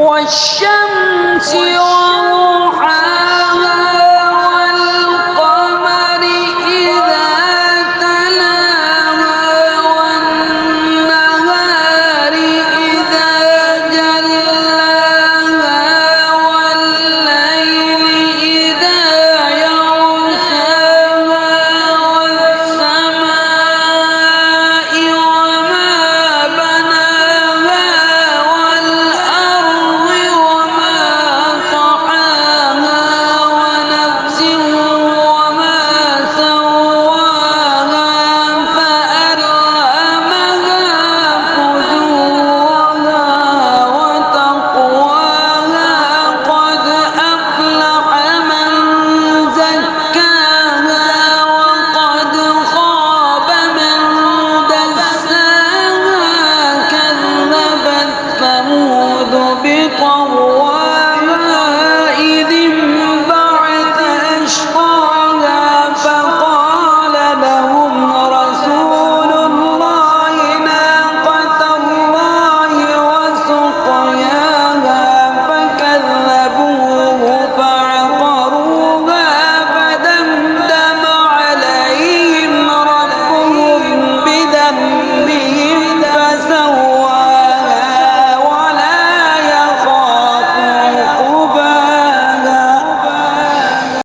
والشمس وضحاها والقمر إذا تلاها والنهار إذا جلاها والليل إذا يغشاها والسماء وما بناها والأرض وما طحاها ونفس وما سواها فألهمها فجورها وتقواها قد أفلح من زكاها وقد خاب من دساها كذبت ثمود بطغواها